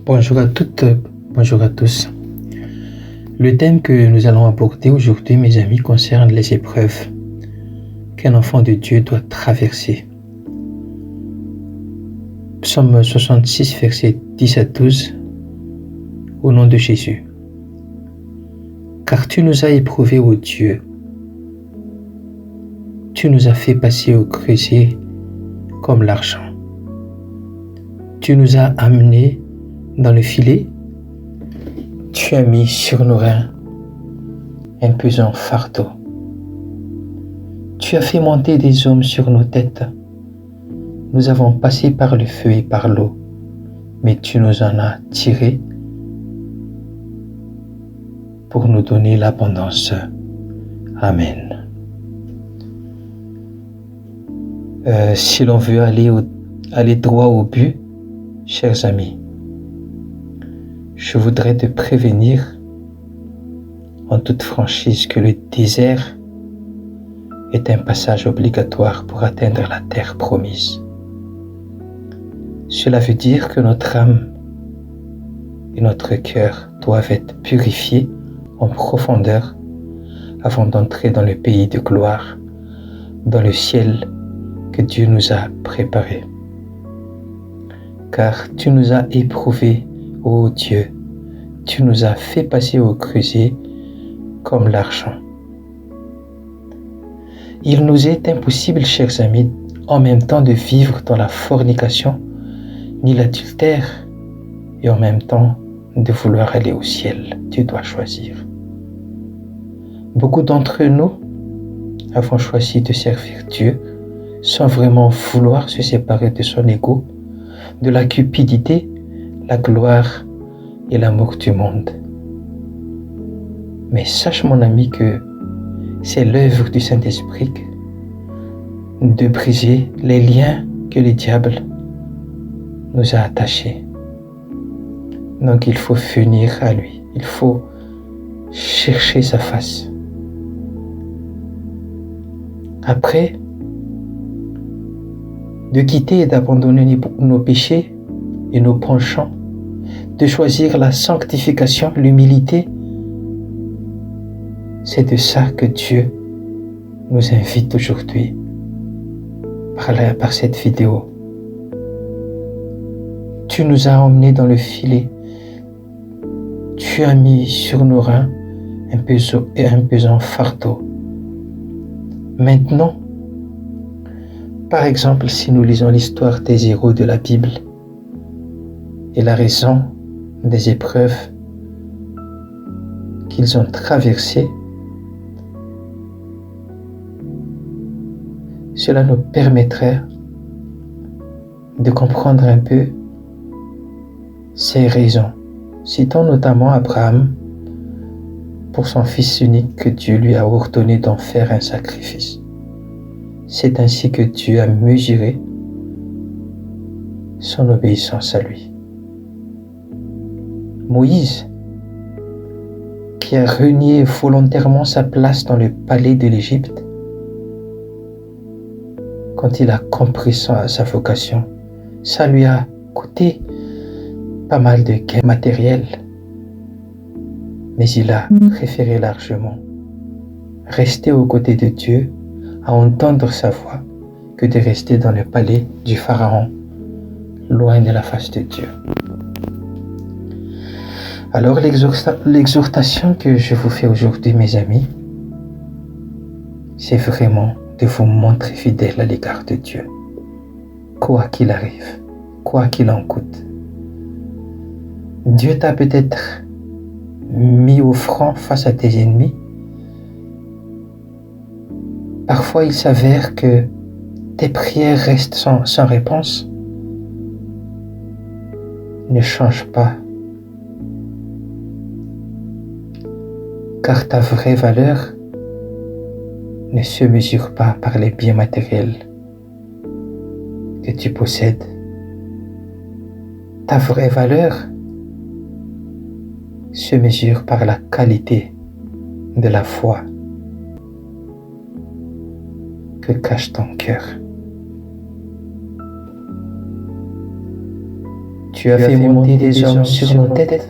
Bonjour à toutes, bonjour à tous. Le thème que nous allons aborder aujourd'hui, mes amis, concerne les épreuves qu'un enfant de Dieu doit traverser. Psaume 66, versets 10 à 12, au nom de Jésus. Car tu nous as éprouvés, ô Dieu. Tu nous as fait passer au creuset comme l'argent. Tu nous as amenés dans le filet. Tu as mis sur nos reins un pesant fardeau. Tu as fait monter des hommes sur nos têtes. Nous avons passé par le feu et par l'eau, mais tu nous en as tirés pour nous donner l'abondance. Amen. Si l'on veut aller droit au but, chers amis, je voudrais te prévenir en toute franchise que le désert est un passage obligatoire pour atteindre la terre promise. Cela veut dire que notre âme et notre cœur doivent être purifiés en profondeur avant d'entrer dans le pays de gloire, dans le ciel que Dieu nous a préparé. Car tu nous as éprouvés, ô Dieu, tu nous as fait passer au creuset comme l'argent. Il nous est impossible, chers amis, en même temps de vivre dans la fornication ni l'adultère et en même temps de vouloir aller au ciel. Tu dois choisir. Beaucoup d'entre nous avons choisi de servir Dieu sans vraiment vouloir se séparer de son ego, de la cupidité, la gloire et l'amour du monde. Mais sache, mon ami, que c'est l'œuvre du Saint-Esprit de briser les liens que le diable nous a attachés. Donc il faut venir à lui, il faut chercher sa face. Après, de quitter et d'abandonner nos péchés et nos penchants, de choisir la sanctification, l'humilité, c'est de ça que Dieu nous invite aujourd'hui par cette vidéo. Tu nous as emmenés dans le filet. Tu as mis sur nos reins un pesant fardeau. Maintenant, par exemple, si nous lisons l'histoire des héros de la Bible et la raison des épreuves qu'ils ont traversées, cela nous permettrait de comprendre un peu ces raisons. Citons notamment Abraham pour son fils unique que Dieu lui a ordonné d'en faire un sacrifice. C'est ainsi que Dieu a mesuré son obéissance à lui. Moïse, qui a renié volontairement sa place dans le palais de l'Égypte, quand il a compris sa vocation, ça lui a coûté pas mal de gains matériels, mais il a préféré largement rester aux côtés de Dieu, à entendre sa voix, que de rester dans le palais du Pharaon, loin de la face de Dieu. Alors l'exhortation que je vous fais aujourd'hui, mes amis, c'est vraiment de vous montrer fidèle à l'égard de Dieu, quoi qu'il arrive, quoi qu'il en coûte. Dieu t'a peut-être mis au front face à tes ennemis. Parfois, il s'avère que tes prières restent sans réponse. Ne change pas, car ta vraie valeur ne se mesure pas par les biens matériels que tu possèdes. Ta vraie valeur se mesure par la qualité de la foi que cache ton cœur. Tu as fait monter des hommes sur nos têtes.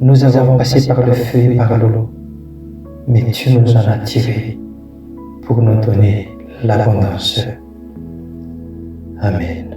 Nous avons passé par le feu et par l'eau, mais tu nous en as tirés pour nous donner l'abondance. Amen.